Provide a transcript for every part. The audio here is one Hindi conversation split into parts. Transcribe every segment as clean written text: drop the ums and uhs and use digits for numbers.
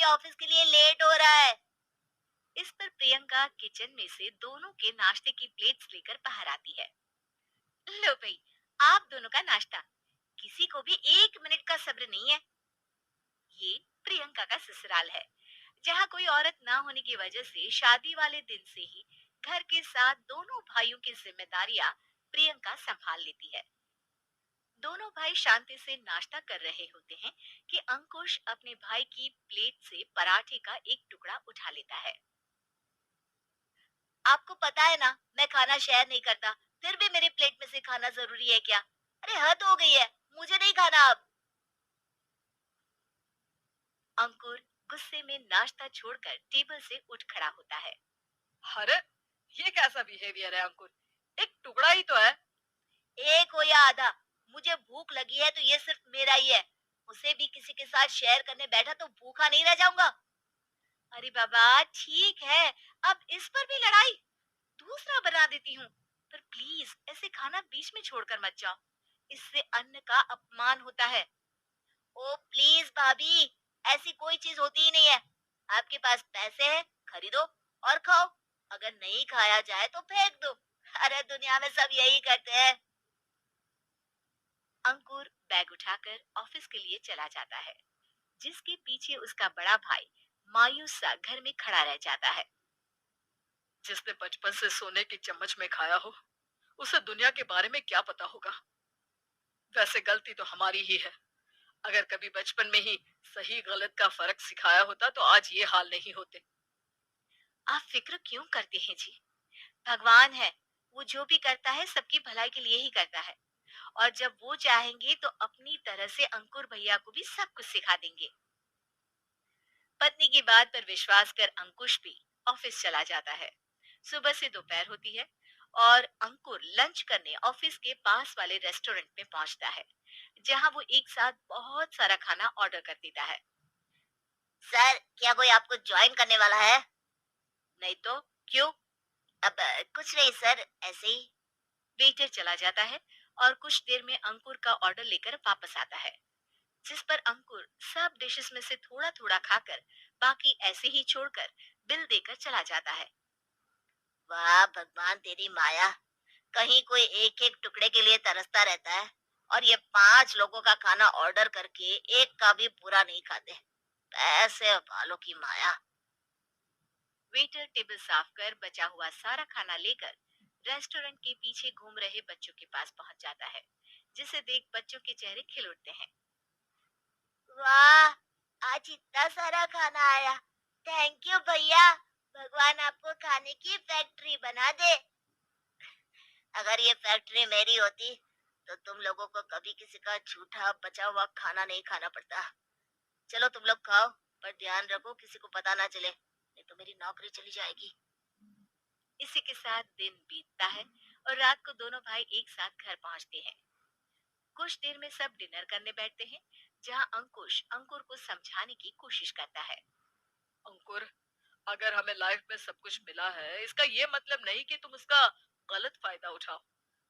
ऑफिस के लिए लेट हो रहा है। इस पर प्रियंका किचन में से दोनों के नाश्ते की प्लेट्स लेकर बाहर आती है। लो भाई, आप दोनों का नाश्ता। किसी को भी 1 मिनट का सब्र नहीं है। ये प्रियंका का ससुराल है, जहाँ कोई औरत ना होने की वजह से शादी वाले दिन से ही घर के साथ दोनों भाइयों की जिम्मेदारियां प्रियंका संभाल लेती है। दोनों भाई शांति से नाश्ता कर रहे होते हैं कि अंकुश अपने भाई की प्लेट से पराठे का एक टुकड़ा उठा लेता है। आपको पता है ना, मैं खाना शेयर नहीं करता, फिर भी मेरी प्लेट में से खाना जरूरी है क्या? अरे हद हो गई है, मुझे नहीं खाना अब। अंकुर गुस्से में नाश्ता छोड़कर टेबल से उठ खड़ा होता है। अरे, ये कैसा बिहेवियर है अंकुर? एक टुकड़ा ही तो है। एक हो या आधा, मुझे भूख लगी है तो ये सिर्फ मेरा ही है। उसे भी किसी के साथ शेयर करने बैठा तो भूखा नहीं रह जाऊंगा। अरे बाबा ठीक है, अब इस पर भी लड़ाई। दूसरा बना देती हूँ, पर प्लीज ऐसे खाना बीच में छोड़कर मत जाओ। इससे अन्न का अपमान होता है। ओ प्लीज भाभी, ऐसी कोई चीज होती ही नहीं है। आपके पास पैसे हैं, खरीदो और खाओ। अगर नहीं खाया जाए तो फेंक दो। अरे दुनिया में सब यही करते हैं। अंकुर बैग उठाकर ऑफिस के लिए चला जाता है, जिसके पीछे उसका बड़ा भाई मायूस सा घर में खड़ा रह जाता है। जिसने बचपन से सोने की चम्मच में खाया हो, उसे दुनिया के बारे में क्या पता होगा। वैसे गलती तो हमारी ही है। अगर कभी बचपन में ही सही गलत का फर्क सिखाया होता तो आज ये हाल नहीं होते। आप फिक्र क्यों करते हैं जी? भगवान है, वो जो भी करता है सबकी भलाई के लिए ही करता है। और जब वो चाहेंगे तो अपनी तरह से अंकुर भैया को भी सब कुछ सिखा देंगे। पत्नी की बात पर विश्वास कर अंकुश भी ऑफिस चला जाता है। सुबह से दोपहर होती है और अंकुर लंच करने ऑफिस के पास वाले रेस्टोरेंट में पहुंचता है, जहां वो एक साथ बहुत सारा खाना ऑर्डर कर देता है। सर, क्या कोई आपको ज्वाइन करने वाला है? नहीं तो क्यों? अब कुछ नहीं सर, ऐसे ही। वेटर चला जाता है और कुछ देर में अंकुर का ऑर्डर लेकर वापस आता है, जिस पर अंकुर सब डिशेस में से थोड़ा थोड़ा खाकर बाकी ऐसे ही छोड़कर बिल देकर चला जाता है। वाह भगवान तेरी माया, कहीं कोई एक एक टुकड़े के लिए तरसता रहता है और ये 5 लोगों का खाना ऑर्डर करके एक का भी पूरा नहीं खाते। पैसे वालों की माया। वेटर टेबल साफ कर बचा हुआ सारा खाना लेकर रेस्टोरेंट के पीछे घूम रहे बच्चों के पास पहुंच जाता है, जिसे देख बच्चों के चेहरे खिल उठते हैं। वाह, आज इतना सारा खाना आया। थैंक यू भैया, भगवान आपको खाने की फैक्ट्री बना दे। अगर ये फैक्ट्री मेरी होती तो तुम लोगों को कभी किसी का झूठा बचा हुआ खाना नहीं खाना पड़ता। चलो तुम लोग खाओ, पर ध्यान रखो किसी को पता ना चले, नहीं तो मेरी नौकरी चली जाएगी। इसी के साथ दिन बीतता है और रात को दोनों भाई एक साथ घर पहुंचते हैं। कुछ देर में सब डिनर करने बैठते हैं, जहां अंकुश अंकुर को समझाने की कोशिश करता है। अंकुर, अगर हमें लाइफ में सब कुछ मिला है, इसका ये मतलब नहीं कि तुम उसका गलत फायदा उठाओ,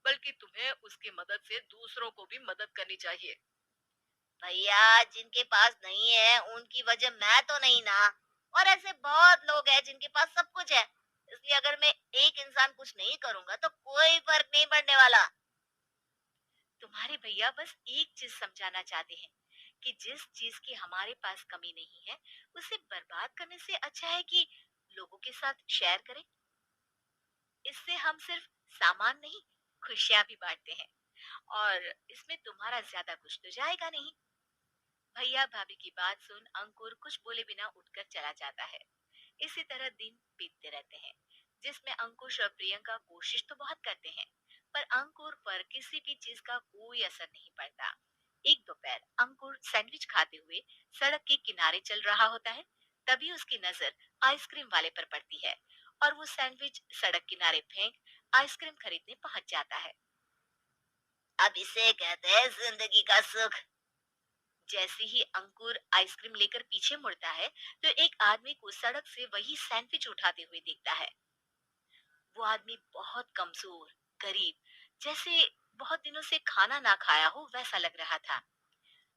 बल्कि तुम्हें उसकी मदद से दूसरों को भी मदद करनी चाहिए। भैया जिनके पास नहीं है उनकी वजह मैं तो नहीं ना। और ऐसे बहुत लोग हैं जिनके पास सब कुछ है। इसलिए अगर मैं एक इंसान कुछ नहीं करूंगा तो कोई फर्क नहीं पड़ने वाला। तुम्हारे भैया बस एक चीज समझाना चाहते हैं कि जिस चीज की हमारे पास कमी नहीं है, उसे बर्बाद करने से अच्छा है कि लोगों के साथ शेयर करें। इससे हम सिर्फ सामान नहीं, खुशियां भी बांटते हैं। और इसमें तुम्हारा ज्यादा कुछ तो जाएगा नहीं। भैया भाभी की बात सुन अंकुर कुछ बोले बिना उठकर चला जाता है। इसी तरह दिन बीतते रहते हैं, जिसमें अंकुश और प्रियंका कोशिश तो बहुत करते हैं, पर अंकुर पर किसी भी चीज का कोई असर नहीं पड़ता। एक दोपहर अंकुर सैंडविच खाते हुए सड़क के किनारे चल रहा होता है। तभी उसकी नजर आइसक्रीम वाले पर पड़ती है और वो सैंडविच सड़क किनारे फेंक आइसक्रीम खरीदने पहुंच जाता है। अब इसे कहते हैं जिंदगी का सुख। जैसे ही अंकुर आइसक्रीम लेकर पीछे मुड़ता है, तो एक आदमी को सड़क से वही सैंडविच उठाते हुए देखता है। वो आदमी बहुत कमजोर, गरीब, जैसे बहुत दिनों से खाना ना खाया हो वैसा लग रहा था।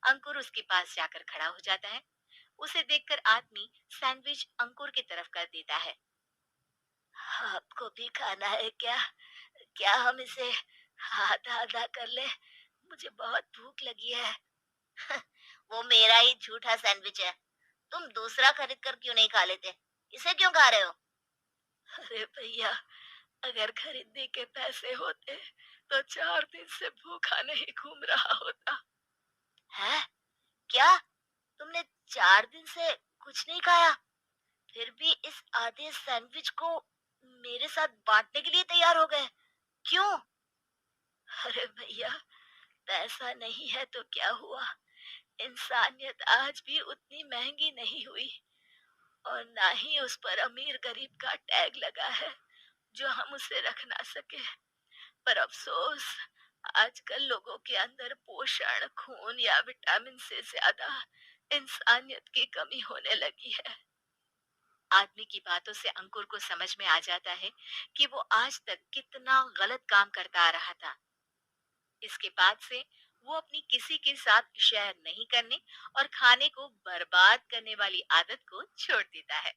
अंकुर उसके पास जाकर खड़ा हो जाता है उसे देखकर आदमी सैंडविच अंकुर की तरफ कर देता है। आपको भी खाना है क्या? क्या हम इसे आधा आधा कर ले? मुझे बहुत भूख लगी है। वो मेरा ही झूठा सैंडविच है। तुम दूसरा खरीद कर क्यों नहीं खा लेते? इसे क्यों खा रहे हो? अरे भैया, अगर खरीदने के पैसे होते तो 4 दिन से भूखा नहीं घूम रहा होता। है? क्या? तुमने 4 दिन से कुछ नहीं खाया, फिर भी इस आधे सैंडविच को मेरे साथ बांटने के लिए तैयार हो गए? क्यों? अरे भैया, पैसा नहीं है तो क्या हुआ? इंसानियत आज भी उतनी महंगी नहीं हुई, और ना ही उस पर अमीर गरीब का टैग लगा है जो हम उसे रख ना सके। पर अफसोस, आजकल लोगों के अंदर पोषण, खून या विटामिन से ज्यादा इंसानियत की कमी होने लगी है। आदमी की बातों से अंकुर को समझ में आ जाता है कि वो आज तक कितना गलत काम करता आ रहा था। इसके बाद से वो अपनी किसी के साथ शेयर नहीं करने और खाने को बर्बाद करने वाली आदत को छोड़ देता है।